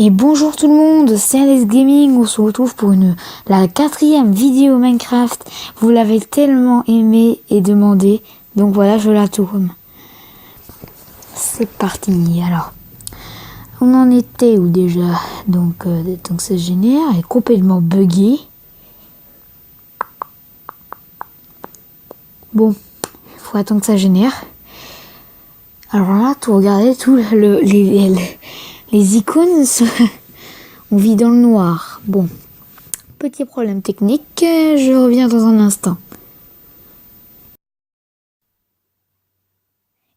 Et bonjour tout le monde, c'est Alex Gaming, on se retrouve pour la 4e vidéo Minecraft. Vous l'avez tellement aimé et demandé, donc voilà, je la tourne. C'est parti, alors. On en était où déjà? Donc ça génère, elle est complètement buggée. Bon, il faut attendre que ça génère. Alors là, tout regardez, les icônes, on vit dans le noir. Bon. Petit problème technique, je reviens dans un instant.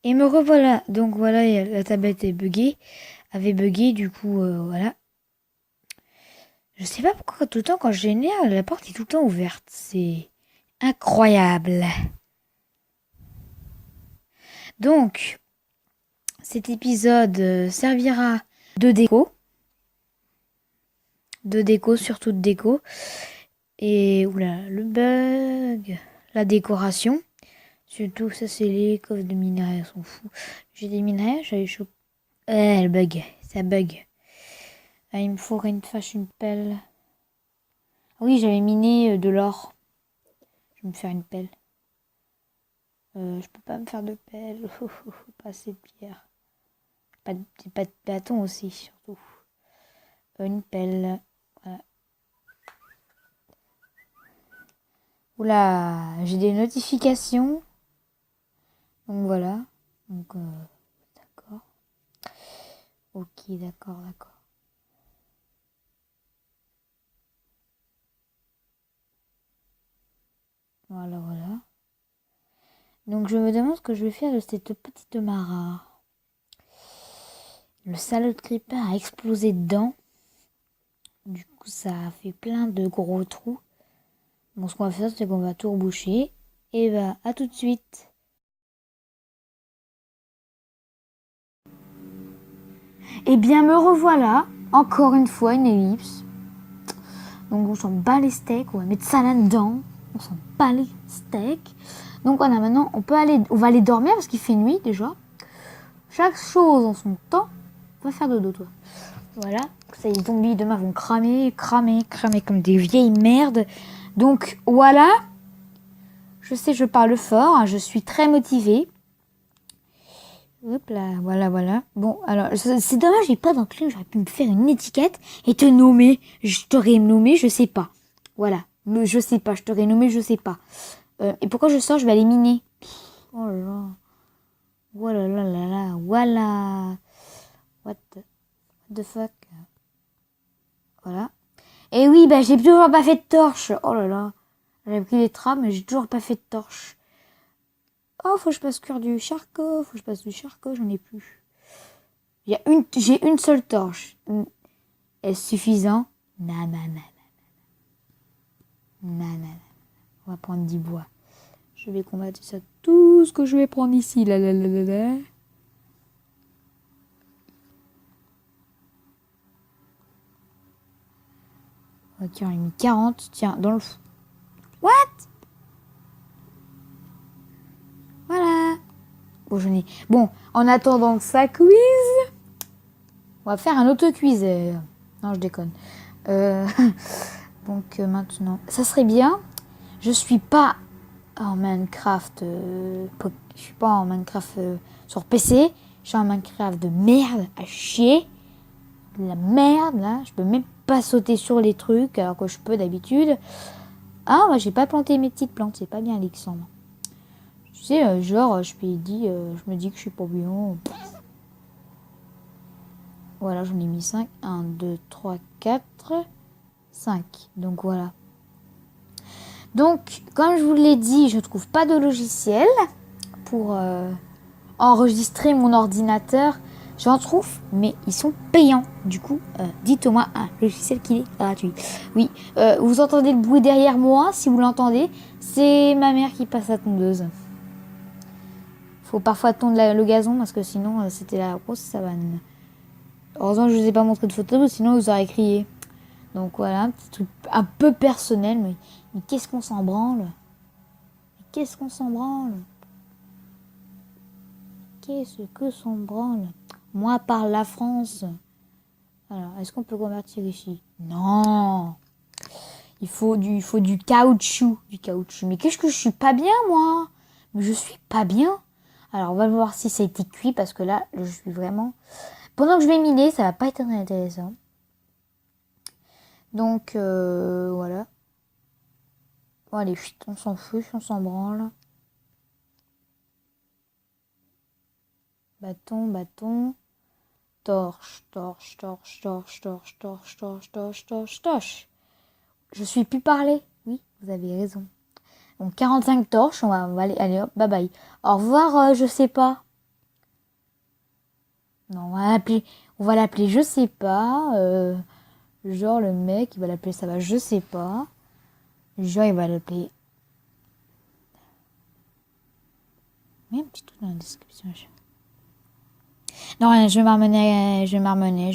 Et me revoilà. Donc voilà, la tablette est buggée. Avait bugué, du coup, voilà. Je sais pas pourquoi tout le temps, quand je génère, la porte est tout le temps ouverte. C'est incroyable. Donc, cet épisode servira de déco. De déco, surtout de déco. Et, oula, le bug. La décoration. Surtout, ça, c'est les coffres de minerais, elles sont fous. J'ai des minerais, j'avais chaud. Elle bug, ça bug. Ah, il me faudrait une pelle. Ah oui, j'avais miné de l'or. Je vais me faire une pelle. Je peux pas me faire de pelle. Pas assez de pierre. Pas de bâton aussi, surtout. Une pelle. Voilà. Oula, j'ai des notifications. Donc voilà. Donc, d'accord. Ok, d'accord. Voilà. Donc je me demande ce que je vais faire de cette petite mara. Le salaud de creeper a explosé dedans. Du coup, ça a fait plein de gros trous. Bon, ce qu'on va faire, c'est qu'on va tout reboucher. Et bah, à tout de suite. Et bien, me revoilà. Encore une fois, une ellipse. Donc, on s'en bat les steaks. On va mettre ça là-dedans. On s'en bat les steaks. Donc, voilà, maintenant, on va aller dormir parce qu'il fait nuit déjà. Chaque chose en son temps. On va faire dodo, toi. Voilà. Ces zombies demain vont cramer comme des vieilles merdes. Donc, voilà. Je sais, je parle fort. Hein, je suis très motivée. Hop là, voilà. Bon, alors, c'est dommage, j'ai pas d'enclume. J'aurais pu me faire une étiquette et te nommer. Je t'aurais nommé, je sais pas. Voilà. Je sais pas, je t'aurais nommé, je sais pas. Et pourquoi je sors? Je vais aller miner. Oh là là. Voilà. Voilà. What the fuck? Voilà. Et oui, bah, j'ai toujours pas fait de torche. Oh là là. J'ai pris des trappes, mais j'ai toujours pas fait de torche. Oh, faut que je passe cuire du charcot. J'en ai plus. J'ai une seule torche. Est-ce suffisant? Non. On va prendre 10 bois. Je vais combattre ça. Tout ce que je vais prendre ici. Là. Ok, on a mis 40. Tiens, dans le fond. What? Voilà. Bon, Bon, en attendant que ça cuise, on va faire un auto-quiz. Non, je déconne. Donc, maintenant, ça serait bien. Je suis pas en Minecraft. Je suis pas en Minecraft sur PC. Je suis en Minecraft de merde à chier. De la merde, là. Je peux même pas sauter sur les trucs alors que je peux d'habitude. Ah, moi, j'ai pas planté mes petites plantes. C'est pas bien, Alexandre. Tu sais, genre, je me dis que je suis pas bien. Voilà, j'en ai mis 5. 1, 2, 3, 4, 5. Donc, voilà. Donc, comme je vous l'ai dit, je ne trouve pas de logiciel pour enregistrer mon ordinateur. J'en trouve, mais ils sont payants. Du coup, dites-moi un logiciel qui est gratuit. Oui, vous entendez le bruit derrière moi, si vous l'entendez, c'est ma mère qui passe la tondeuse. Faut parfois tondre le gazon parce que sinon, c'était la grosse savane. Heureusement que je ne vous ai pas montré de photos, sinon vous aurez crié. Donc voilà, un petit truc un peu personnel, mais qu'est-ce qu'on s'en branle? Qu'est-ce que s'en branle? Moi, par la France, Alors, est-ce qu'on peut convertir ici? Non. Il faut du caoutchouc. Du caoutchouc. Mais qu'est-ce que je suis pas bien, moi? Mais je suis pas bien. Alors, on va voir si ça a été cuit, parce que là, je suis vraiment... Pendant que je vais miner, ça va pas être très intéressant. Donc, voilà. Bon, allez, on s'en fout, on s'en branle. Bâton, bâton. Torche, torche, torche, torche, torche, torche, torche, torche, torche, torche. Je suis plus parler. Oui, vous avez raison. Donc 45 torches, on va aller, allez hop, bye bye. Au revoir, je sais pas. Non, on va l'appeler je sais pas. Genre le mec, il va l'appeler ça va, je sais pas. Genre il va l'appeler. Mets un petit truc dans la description. Non, je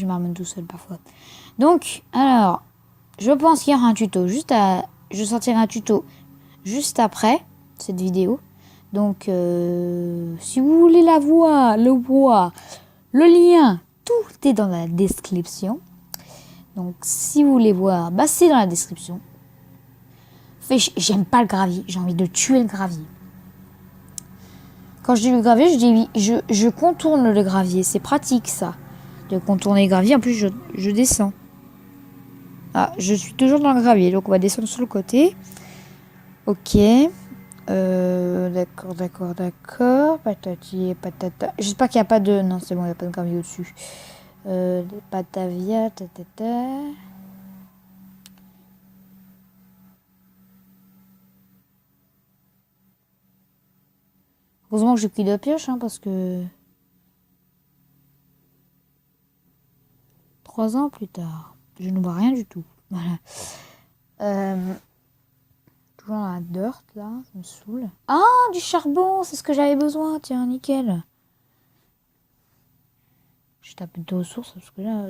m'armène tout seul parfois. Donc, alors, je pense qu'il y aura un tuto je sortirai un tuto juste après cette vidéo. Donc, si vous voulez la voir, le voir, le lien, tout est dans la description. Donc, si vous voulez voir, bah c'est dans la description. J'aime pas le gravier, j'ai envie de tuer le gravier. Quand je dis le gravier, je dis oui, je contourne le gravier. C'est pratique, ça, de contourner le gravier. En plus, je descends. Ah, je suis toujours dans le gravier, donc on va descendre sur le côté. Ok. D'accord. Patati et patata. J'espère qu'il n'y a pas de... Non, c'est bon, il n'y a pas de gravier au-dessus. Patavia, tatata... Heureusement que j'ai pris de pioche, parce que... 3 ans plus tard, je ne vois rien du tout. Voilà. Toujours la dirt, là, ça me saoule. Ah, du charbon, c'est ce que j'avais besoin, tiens, nickel. Je tape de ressources, parce que là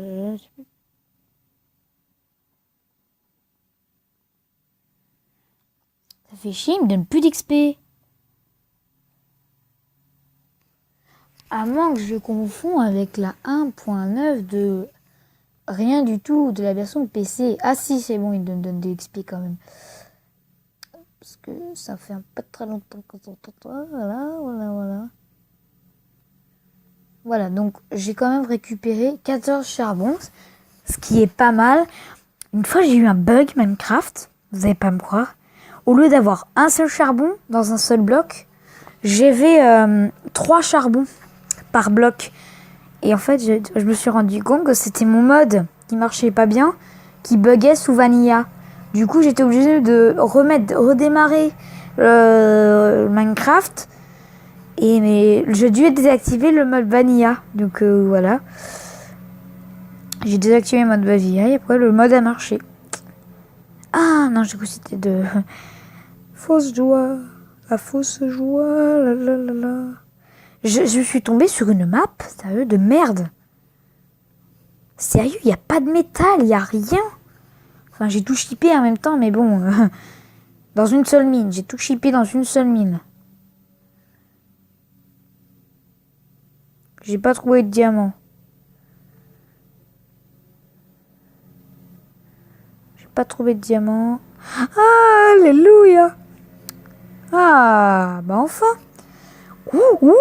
ça fait chier, il me donne plus d'XP. À moins que je confonds avec la 1.9 de rien du tout, de la version PC. Ah si, c'est bon, il me donne des XP quand même. Parce que ça fait un peu très longtemps que... Voilà. Voilà, donc j'ai quand même récupéré 14 charbons, ce qui est pas mal. Une fois, j'ai eu un bug Minecraft, vous n'allez pas me croire. Au lieu d'avoir un seul charbon dans un seul bloc, j'avais 3 charbons par bloc. Et en fait, je me suis rendu compte que c'était mon mode qui marchait pas bien, qui buguait sous Vanilla. Du coup, j'étais obligée de redémarrer Minecraft. Mais j'ai dû désactiver le mode Vanilla. Donc voilà. J'ai désactivé le mode Vanilla et après le mode a marché. Ah non, j'ai cru que c'était de... Fausse joie. La fausse joie. La. Je suis tombée sur une map, sérieux, de merde. Sérieux, il n'y a pas de métal, il n'y a rien. Enfin, j'ai tout chippé en même temps, mais bon. Dans une seule mine. J'ai tout chippé dans une seule mine. J'ai pas trouvé de diamant. J'ai pas trouvé de diamant. Alléluia. Ah, bah enfin. Ouh,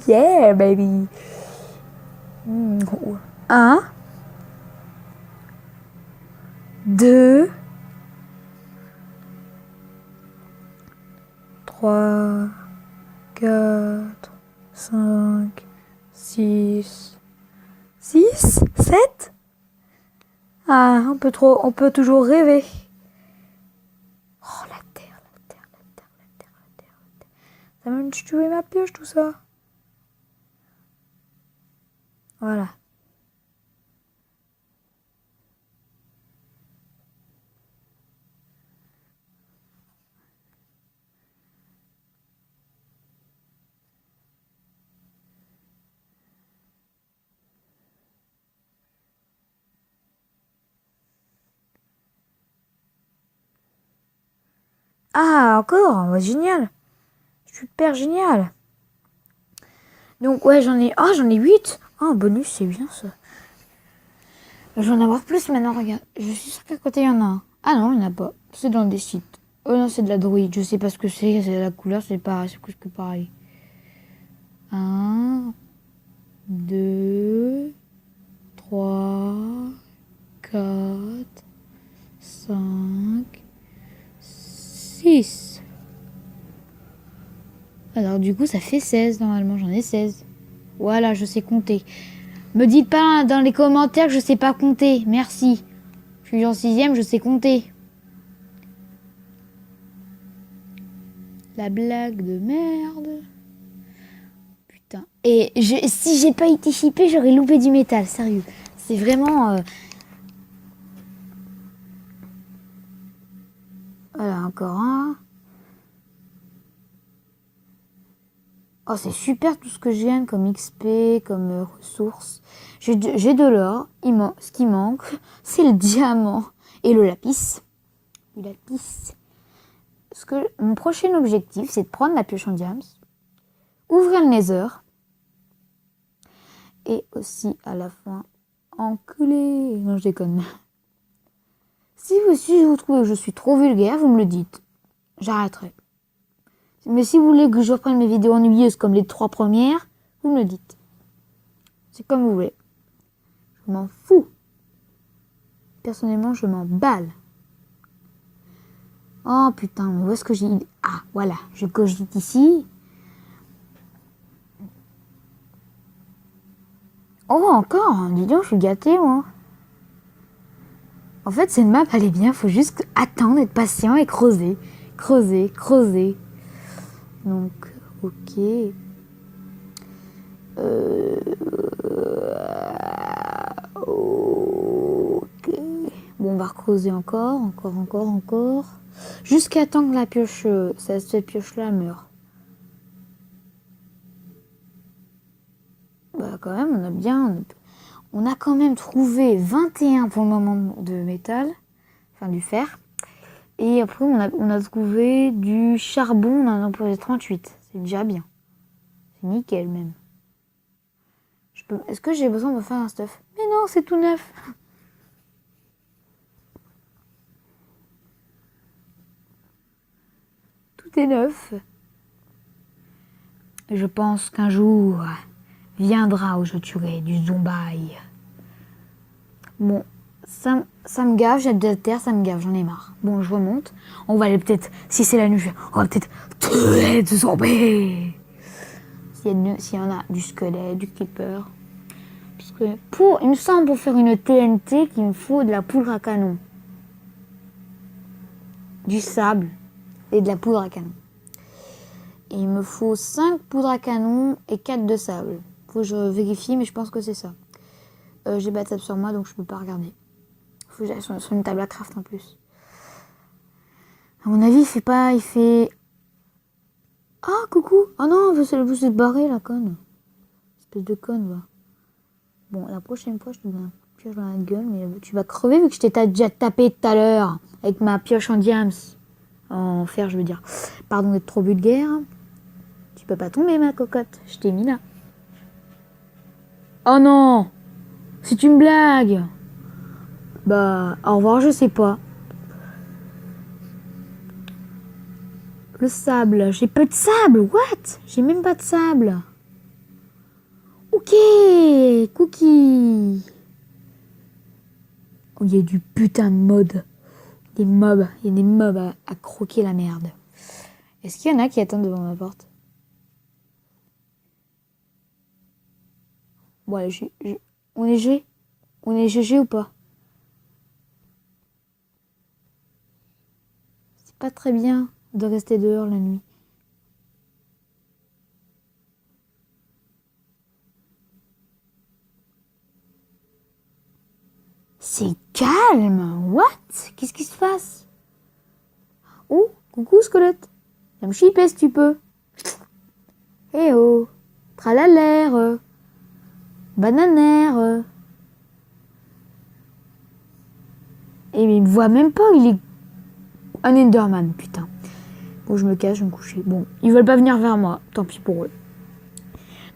yeah, baby. 1, 2, 3, 4, 5, 6, 7. Ah, on peut toujours rêver. Oh, la terre. Ça m'a tué ma pioche, tout ça. Voilà. Ah, encore, ouais, génial. Super génial. Donc ouais, j'en ai 8. Ah, un bonus, c'est bien ça. Je vais en avoir plus maintenant, regarde. Je suis sûre qu'à côté, il y en a un. Ah non, il n'y en a pas. C'est dans des sites. Oh non, c'est de la droïde. Je sais pas ce que c'est la couleur, c'est pareil, c'est presque pareil. 1, 2, 3, 4, 5, 6. Alors du coup, ça fait 16 normalement, j'en ai 16. Voilà, je sais compter. Me dites pas dans les commentaires que je sais pas compter. Merci. Je suis en 6e, je sais compter. La blague de merde. Putain. Et si j'ai pas été chippé, j'aurais loupé du métal, sérieux. C'est vraiment... Voilà, encore un. Oh, c'est super tout ce que je gagne comme XP, comme ressources. J'ai de l'or. Ce qui manque, c'est le diamant et le lapis. Le lapis. Mon prochain objectif, c'est de prendre la pioche en diams, ouvrir le nether, et aussi à la fin, enculer. Non, je déconne. Si vous trouvez que je suis trop vulgaire, vous me le dites. J'arrêterai. Mais si vous voulez que je reprenne mes vidéos ennuyeuses comme les 3 premières, vous me le dites. C'est comme vous voulez. Je m'en fous. Personnellement, je m'en balle. Oh putain, mais où est-ce que j'ai... Ah, voilà, je cogite ici. Oh, encore, dis donc, je suis gâtée, moi. En fait, cette map, elle est bien, faut juste attendre, être patient et creuser. Creuser, creuser. Donc, ok. Ok. Bon, on va recreuser encore. Jusqu'à temps que la pioche, cette pioche-là meure. Bah, quand même, on a quand même trouvé 21 pour le moment de métal, enfin du fer. Et après, on a trouvé du charbon, on en a trouvé 38. C'est déjà bien. C'est nickel même. Est-ce que j'ai besoin de faire un stuff? Mais non, c'est tout neuf. Tout est neuf. Je pense qu'un jour viendra où je tuerai du zombie. Bon, ça me gave, j'ai de la terre, ça me gave, j'en ai marre. Bon, je remonte. On va aller peut-être, si c'est la nuit, on va peut-être tuer des zombies. S'il y en a du squelette, du creeper. Parce que il me semble pour faire une TNT qu'il me faut de la poudre à canon. Du sable et de la poudre à canon. Et il me faut 5 poudres à canon et 4 de sable. Faut que je vérifie, mais je pense que c'est ça. J'ai pas de sable sur moi, donc je peux pas regarder. Faut que j'aille sur une table à craft en plus. À mon avis, il fait... Ah, coucou. Ah non, vous êtes barré, la conne. Espèce de conne, va. Bon, la prochaine fois, je te donne un pioche dans la gueule, mais tu vas crever vu que je t'ai déjà tapé tout à l'heure avec ma pioche en diams. En fer, je veux dire. Pardon d'être trop vulgaire. Tu peux pas tomber, ma cocotte. Je t'ai mis là. Oh non! C'est une blague! Bah, au revoir, je sais pas. Le sable. J'ai peu de sable. What? J'ai même pas de sable. Ok. Cookie. Oh, il y a du putain de mode. Des mobs. Il y a des mobs à croquer la merde. Est-ce qu'il y en a qui attendent devant ma porte? Bon, allez, on est G? On est GG ou pas? C'est pas très bien de rester dehors la nuit. C'est calme. What? Qu'est-ce qui se passe? Oh, coucou squelette. Viens me chipper si tu peux. Eh oh. Tralalaire. Bananaire. Et il me voit même pas, il est un Enderman, putain. Bon, je me cache, je vais me coucher. Bon, ils veulent pas venir vers moi, tant pis pour eux.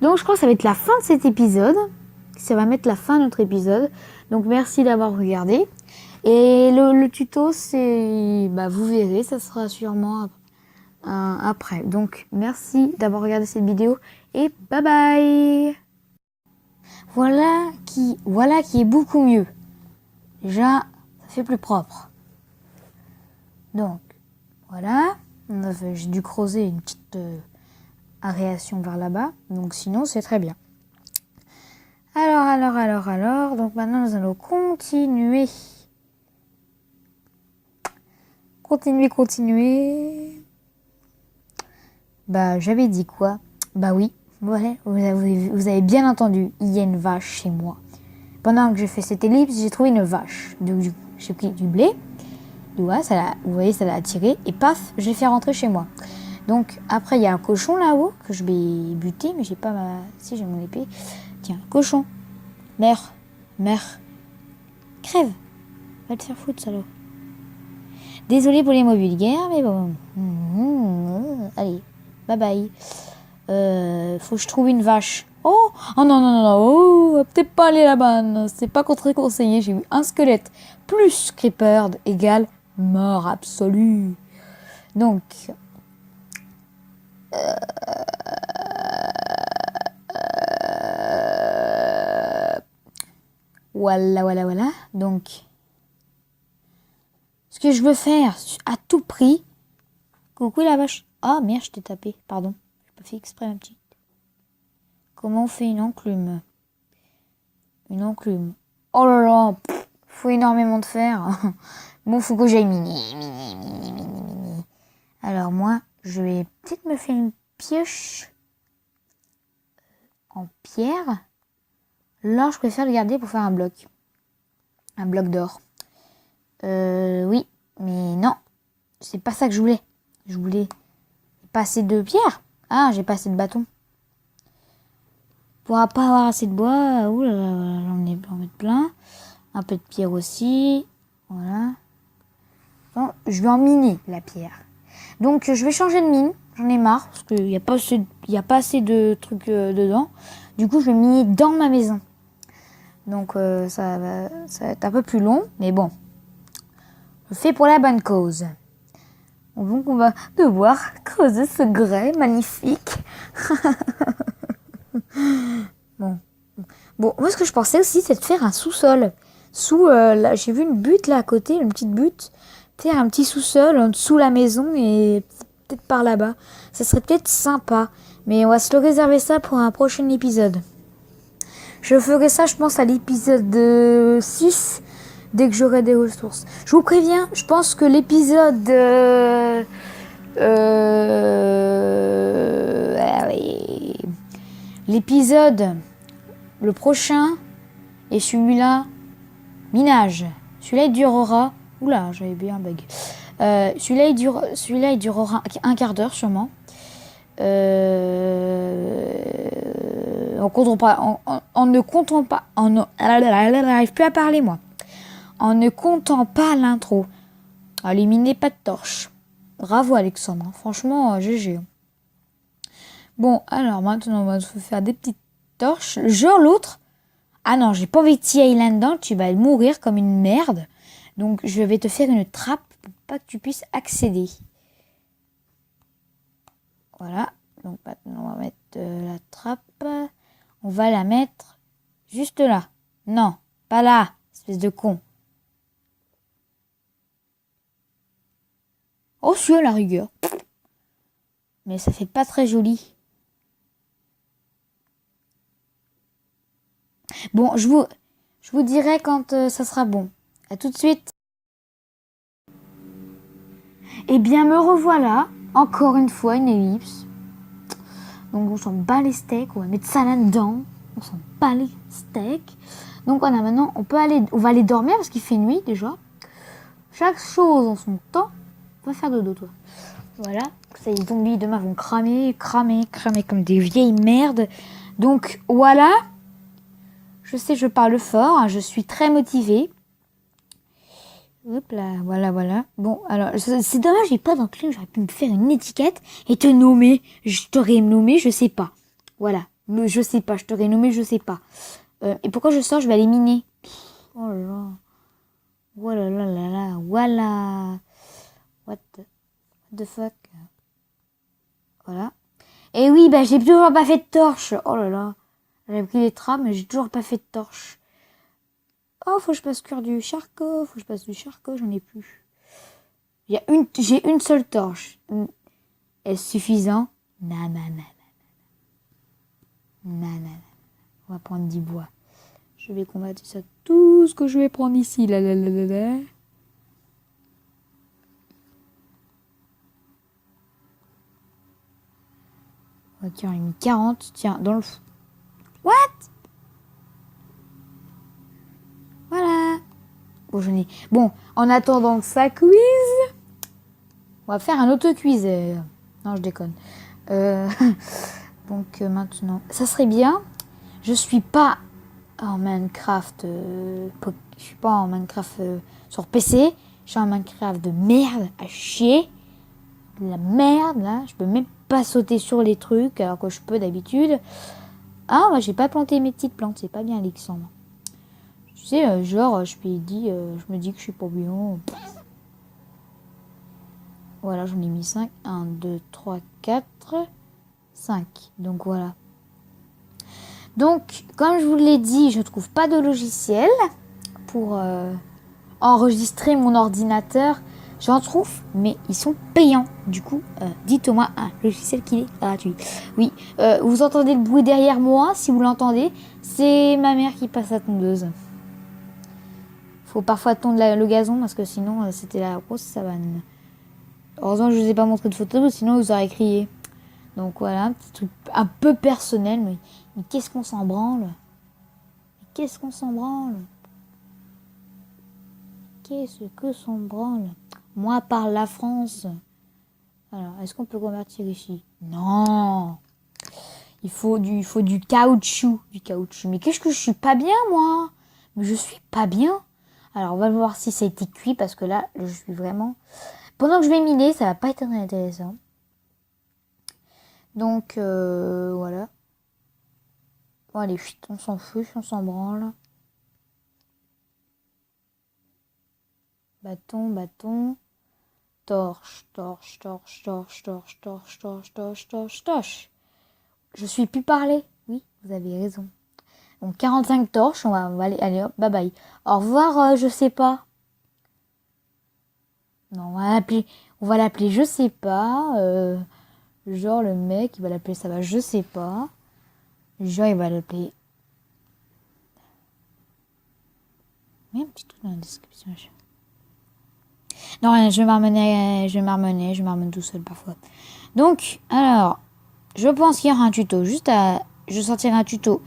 Donc je crois que ça va être la fin de cet épisode. Ça va mettre la fin de notre épisode. Donc merci d'avoir regardé. Et le tuto, c'est... vous verrez, ça sera sûrement après. Donc merci d'avoir regardé cette vidéo. Et bye bye. Voilà qui est beaucoup mieux. Déjà, ça fait plus propre. Donc, voilà. J'ai dû creuser une petite aération vers là-bas. Donc sinon, c'est très bien. Alors. Donc maintenant, nous allons continuer. Continuer. J'avais dit quoi? Oui. Voilà, vous avez bien entendu. Il y a une vache chez moi. Pendant que je fais cette ellipse, j'ai trouvé une vache. Donc, j'ai pris du blé. Vous voyez, ça l'a attiré. Et paf, je l'ai fait rentrer chez moi. Donc, après, il y a un cochon là-haut que je vais buter. Mais j'ai pas Si, j'ai mon épée. Tiens, cochon. Mère. Crève. Va te faire foutre, salaud. Désolé pour les mots vulgaires, mais bon. Allez, bye bye. Faut que je trouve une vache. Oh non. Oh, peut-être pas aller là-bas. Non, c'est pas très conseillé. J'ai vu un squelette plus creeper égale mort absolue. Donc. Voilà. Donc. Ce que je veux faire à tout prix. Coucou la vache. Ah merde, je t'ai tapé. Pardon. J'ai pas fait exprès, ma petite. Comment on fait une enclume? Oh là là. Faut énormément de fer. Bon, faut que j'aille mini. Alors moi, je vais peut-être me faire une pioche en pierre. Là, je préfère le garder pour faire un bloc. Un bloc d'or. Oui, mais non. C'est pas ça que je voulais. Je voulais pas assez de pierre. Ah, j'ai pas assez de bâton. Pourra pas avoir assez de bois. Ouh là là, j'en mettre plein. Un peu de pierre aussi. Voilà. Bon, je vais en miner la pierre. Donc je vais changer de mine. J'en ai marre parce qu'il n'y a pas assez de trucs dedans. Du coup, je vais miner dans ma maison. Donc ça va être un peu plus long, mais bon. Je fais pour la bonne cause. Donc on va devoir creuser ce grès magnifique. Bon, moi ce que je pensais aussi, c'est de faire un sous-sol. Là, j'ai vu une butte là à côté, une petite butte. Faire un petit sous-sol en dessous la maison et peut-être par là-bas. Ça serait peut-être sympa. Mais on va se le réserver ça pour un prochain épisode. Je ferai ça, je pense, à l'épisode 6, dès que j'aurai des ressources. Je vous préviens, je pense que l'épisode... l'épisode, le prochain, et celui-là, minage. Celui-là, il durera... Oula, j'avais bien un bug. Celui-là, il durera un quart d'heure, sûrement. En ne comptant pas... J'arrive plus à parler, moi. En ne comptant pas l'intro. Éliminer pas de torche. Bravo, Alexandre. Franchement, GG. Bon, alors, maintenant, on va faire des petites torches. Genre l'autre. Ah non, j'ai pas envie de t'y aller là-dedans. Tu vas mourir comme une merde. Donc, je vais te faire une trappe pour pas que tu puisses accéder. Voilà. Donc, maintenant, on va mettre la trappe. On va la mettre juste là. Non, pas là, espèce de con. Oh, si, à la rigueur. Mais ça fait pas très joli. Bon, je vous dirai quand ça sera bon. À tout de suite. Eh bien, me revoilà. Encore une fois, une ellipse. Donc, on s'en bat les steaks. On va mettre ça là-dedans. On s'en bat les steaks. Donc, maintenant, on va aller dormir parce qu'il fait nuit déjà. Chaque chose en son temps. On va faire dodo, toi. Voilà. Ça, les zombies demain vont cramer comme des vieilles merdes. Donc, voilà. Je sais, je parle fort. Hein, je suis très motivée. Hop là, voilà. Bon, alors, c'est dommage, j'ai pas d'enclume. J'aurais pu me faire une étiquette et te nommer. Je t'aurais nommé, je sais pas. Voilà. Je sais pas, je t'aurais nommé, je sais pas. Et pourquoi je sors? Je vais aller miner. Oh là là. Voilà là là là. Voilà. What the fuck? Voilà. Et oui, bah j'ai toujours pas fait de torche. Oh là là. J'ai pris les trames, mais j'ai toujours pas fait de torche. Oh, faut que je passe cuire du charcot. Faut que je passe du charcot, j'en ai plus. J'ai une seule torche. Est-ce suffisant? Non. On va prendre 10 bois. Je vais combattre ça. Tout ce que je vais prendre ici. Là. Ok, on a mis 40. Tiens, dans le... What? Voilà. Bon, j'en ai... Bon, en attendant que ça cuise, on va faire un auto-quiz. Non, je déconne. Donc, maintenant... Ça serait bien. Je suis pas en Minecraft... je suis pas en Minecraft sur PC. Je suis en Minecraft de merde à chier. De la merde, là. Je peux même pas sauter sur les trucs, alors que je peux d'habitude. Ah, moi, j'ai pas planté mes petites plantes. C'est pas bien, Alexandre. Tu sais, genre, je me dis que je suis pas bien. Voilà, j'en ai mis 5. 1, 2, 3, 4, 5. Donc, voilà. Donc, comme je vous l'ai dit, je ne trouve pas de logiciel pour enregistrer mon ordinateur. J'en trouve, mais ils sont payants. Du coup, dites-moi un logiciel qui est gratuit. Oui, vous entendez le bruit derrière moi. Si vous l'entendez, c'est ma mère qui passe la tondeuse. Faut parfois tondre le gazon parce que sinon, c'était la grosse savane. Heureusement que je ne vous ai pas montré de photos, sinon vous aurez crié. Donc voilà, un petit truc un peu personnel. Mais qu'est-ce qu'on s'en branle? Qu'est-ce qu'on s'en branle? Qu'est-ce que s'en branle? Moi, par la France. Alors, est-ce qu'on peut convertir ici? Non. Il faut du caoutchouc. Du caoutchouc. Mais qu'est-ce que je suis pas bien, moi? Mais je suis pas bien. Alors, on va voir si ça a été cuit, parce que là, je suis vraiment... Pendant que je vais miner, ça va pas être très intéressant. Donc, voilà. Bon, allez, on s'en fout, on s'en branle. Bâton. Torche. Je suis plus parler. Oui, vous avez raison. Donc 45 torches, on va aller, hop, bye bye. Au revoir, je sais pas. Non, on va l'appeler je sais pas. Genre le mec, il va l'appeler ça va, je sais pas. Genre il va l'appeler. Il y a un petit truc dans la description. Non, je m'armonne tout seul parfois. Donc, alors, je pense qu'il y aura un tuto je sortirai un tuto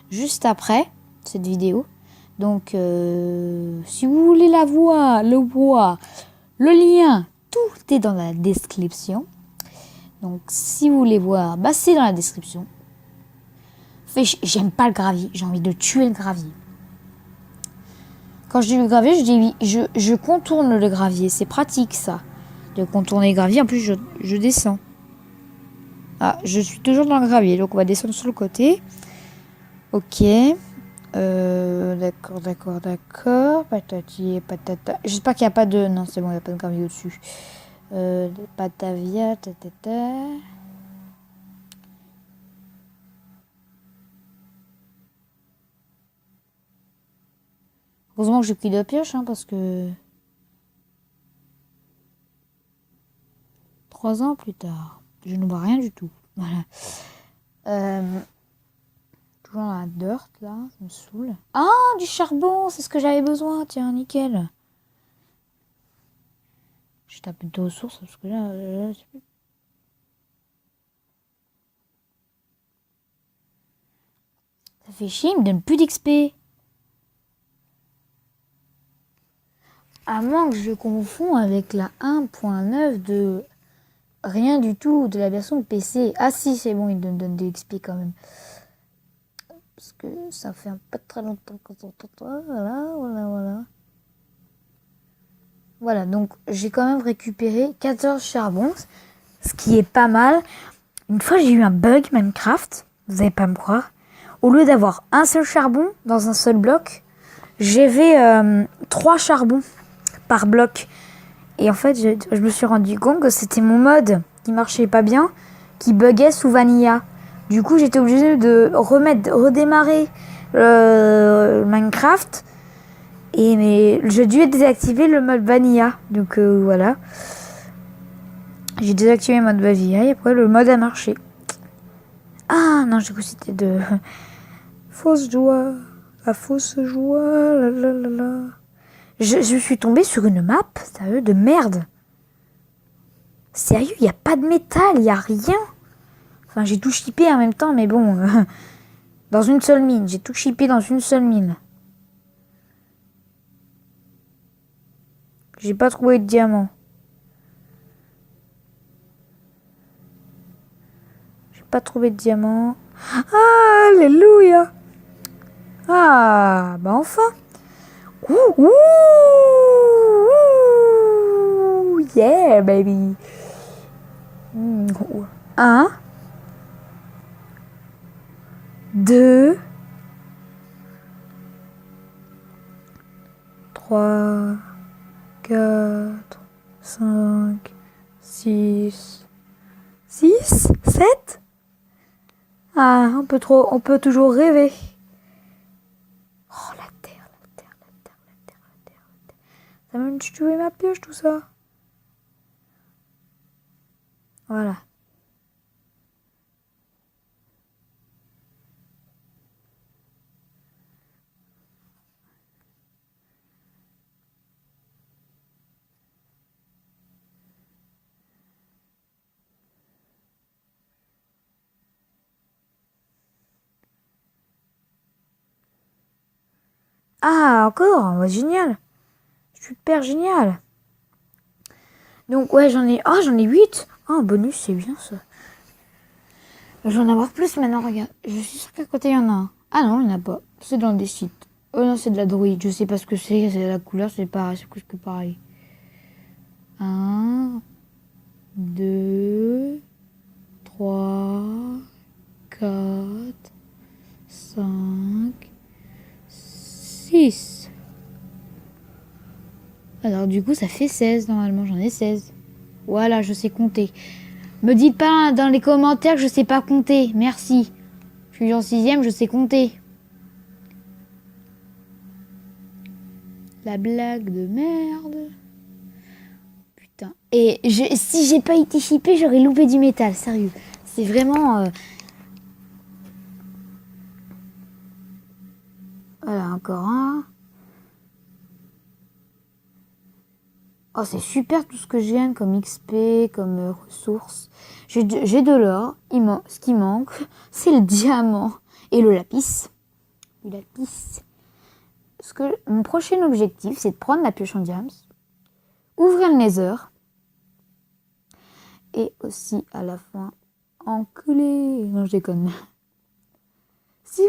juste après cette vidéo. Donc, si vous voulez la voir, le lien, tout est dans la description. Donc, si vous voulez voir, bah, c'est dans la description. J'aime pas le gravier, j'ai envie de tuer le gravier. Quand je dis le gravier, je contourne le gravier. C'est pratique, ça, de contourner le gravier. En plus, je descends. Ah, je suis toujours dans le gravier, donc on va descendre sur le côté. Ok. D'accord. Patati et patata. J'espère qu'il n'y a pas de... Non, c'est bon, il n'y a pas de gravier au-dessus. Patavia, tatata. Heureusement que j'ai pris de la pioche, parce que... 3 ans plus tard, je ne vois rien du tout. Voilà. Toujours dans la dirt, là, ça me saoule. Ah, du charbon, c'est ce que j'avais besoin, tiens, nickel. Je tape de ressources, parce que là ça fait chier, il me donne plus d'XP. À moins que je confonds avec la 1.9 de rien du tout, de la version PC. Ah si, c'est bon, il me donne des XP quand même. Parce que ça fait un peu très longtemps que voilà. Voilà, donc j'ai quand même récupéré 14 charbons, ce qui est pas mal. Une fois, j'ai eu un bug Minecraft, vous allez pas me croire. au lieu d'avoir un seul charbon dans un seul bloc, j'avais 3 charbons par bloc. Et en fait, je me suis rendu compte que c'était mon mode qui marchait pas bien, qui buguait sous Vanilla. Du coup, j'étais obligée de redémarrer Minecraft. Mais j'ai dû désactiver le mode Vanilla. Donc voilà. J'ai désactivé le mode Vanilla et après le mode a marché. Ah non, j'ai cru que c'était de fausse joie. La fausse joie. La la la la. Je suis tombée sur une map, sérieux, de merde. Sérieux, il n'y a pas de métal, il n'y a rien. Enfin, j'ai tout chippé en même temps, mais bon. Dans une seule mine. J'ai tout chippé dans une seule mine. J'ai pas trouvé de diamant. J'ai pas trouvé de diamant. Alléluia. Ah, bah enfin. Ouh, yeah, baby. 1, 2, 3, 4, 5, 6, 7. Ah, on peut toujours rêver. Oh, la terre. Ça m'a tué ma pioche, tout ça. Voilà. Ah, encore, ouais, génial. Super génial. Donc ouais, j'en ai 8. Oh, bonus, c'est bien ça. Je vais en avoir plus maintenant, regarde. Je suis sûre qu'à côté, il y en a un. Ah non, il n'y en a pas. C'est dans des sites. Oh non, c'est de la druide. Je sais pas ce que c'est la couleur, c'est pareil, c'est presque pareil. 1, 2, 3, 4, 5, 6. Alors du coup, ça fait 16 normalement. J'en ai 16. Voilà, je sais compter. Me dites pas dans les commentaires que je sais pas compter. Merci. Je suis en 6e, je sais compter. La blague de merde. Putain. Et si j'ai pas été chippé, j'aurais loupé du métal. Sérieux. C'est vraiment... Voilà, encore un. Oh, c'est super tout ce que je gagne comme XP, comme ressources. J'ai de l'or. Ce qui manque, c'est le diamant et le lapis. Le lapis. Mon prochain objectif, c'est de prendre la pioche en diams, ouvrir le nether, et aussi à la fin, enculer. Non, je déconne. Si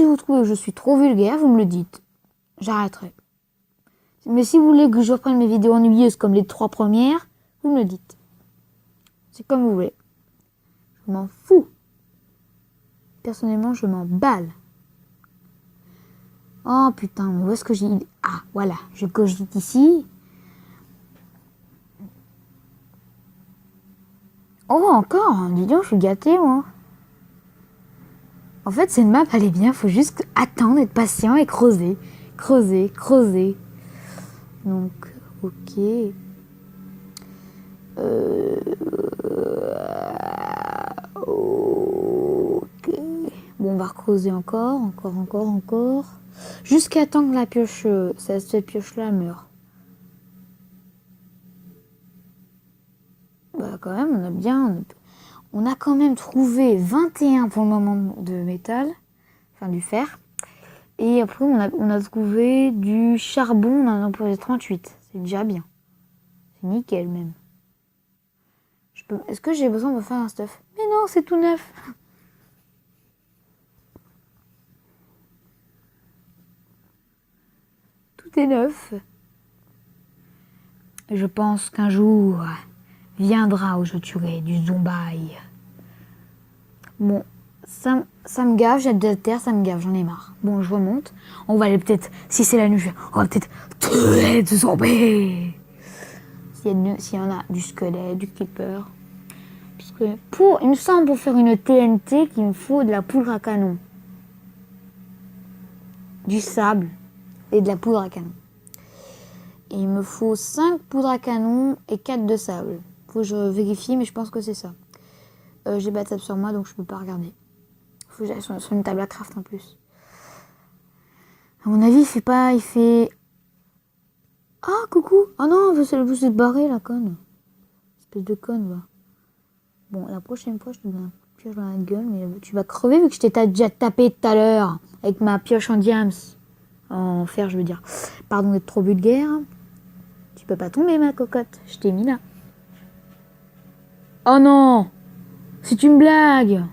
vous trouvez que je suis trop vulgaire, vous me le dites. J'arrêterai. Mais si vous voulez que je reprenne mes vidéos ennuyeuses comme les 3 premières, vous me le dites. C'est comme vous voulez. Je m'en fous. Personnellement, je m'en balle. Oh putain, mais où est-ce que j'ai... Ah, voilà, je cogite ici. Oh, encore, dis donc, je suis gâtée, moi. En fait, cette map, elle est bien, faut juste attendre, être patient et creuser. Creuser. Donc, ok. Ok. Bon, on va recreuser encore. Jusqu'à temps que la pioche, cette pioche-là meure. Bah, quand même, on a quand même trouvé 21 pour le moment de métal, enfin du fer. Et après, on a trouvé du charbon, on en a trouvé 38. C'est déjà bien. C'est nickel même. Est-ce que j'ai besoin de faire un stuff? Mais non, c'est tout neuf. Tout est neuf. Je pense qu'un jour viendra où je tuerai du zombie. Bon, Ça me gave, j'ai de la terre, ça me gave, j'en ai marre. Bon, je remonte. On va aller peut-être, si c'est la nuit, on va peut-être tuer des zombies. S'il y en a du squelette, du creeper. Parce que il me semble pour faire une TNT qu'il me faut de la poudre à canon. Du sable et de la poudre à canon. Et il me faut 5 poudres à canon et 4 de sable. Faut que je vérifie, mais je pense que c'est ça. J'ai pas de sable sur moi, donc je peux pas regarder. Faut que j'aille sur une table à craft en plus. À mon avis, il fait... Ah, coucou. Ah non, vous êtes barré, la conne. Espèce de conne, va. Bon, la prochaine fois, je te donne un pioche dans la gueule, mais tu vas crever vu que je t'ai déjà tapé tout à l'heure avec ma pioche en diams. En fer, je veux dire. Pardon d'être trop vulgaire. Tu peux pas tomber, ma cocotte. Je t'ai mis là. Oh non! C'est une blague!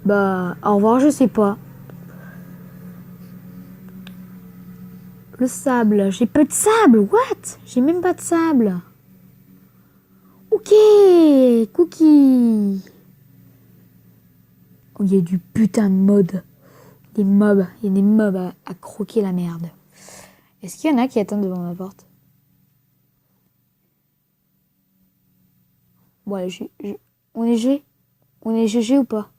Bah, au revoir, je sais pas. Le sable. J'ai pas de sable. What? J'ai même pas de sable. Ok, cookie. Oh, il y a du putain de mode. Des mobs. Il y a des mobs à croquer la merde. Est-ce qu'il y en a qui attendent devant ma porte? Bon, allez, on est G? On est GG ou pas?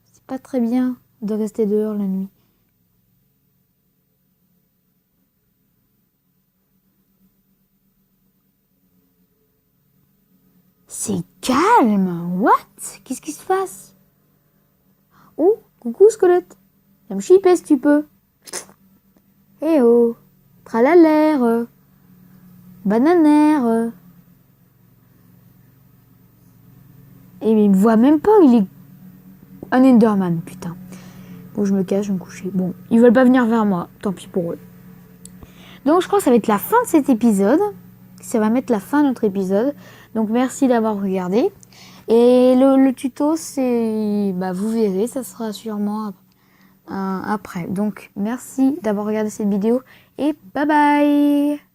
C'est pas très bien de rester dehors la nuit. C'est calme. What? Qu'est-ce qui se passe? Oh, coucou squelette. Viens me chipper si tu peux. Eh oh. Tralalaire. Bananaire. Et il me voit même pas, il est un Enderman, putain. Bon, je me cache, je vais me coucher. Bon, ils veulent pas venir vers moi, tant pis pour eux. Donc je crois que ça va être la fin de cet épisode. Ça va mettre la fin de notre épisode. Donc merci d'avoir regardé. Et le tuto, c'est... Bah, vous verrez, ça sera sûrement après. Donc merci d'avoir regardé cette vidéo et bye bye.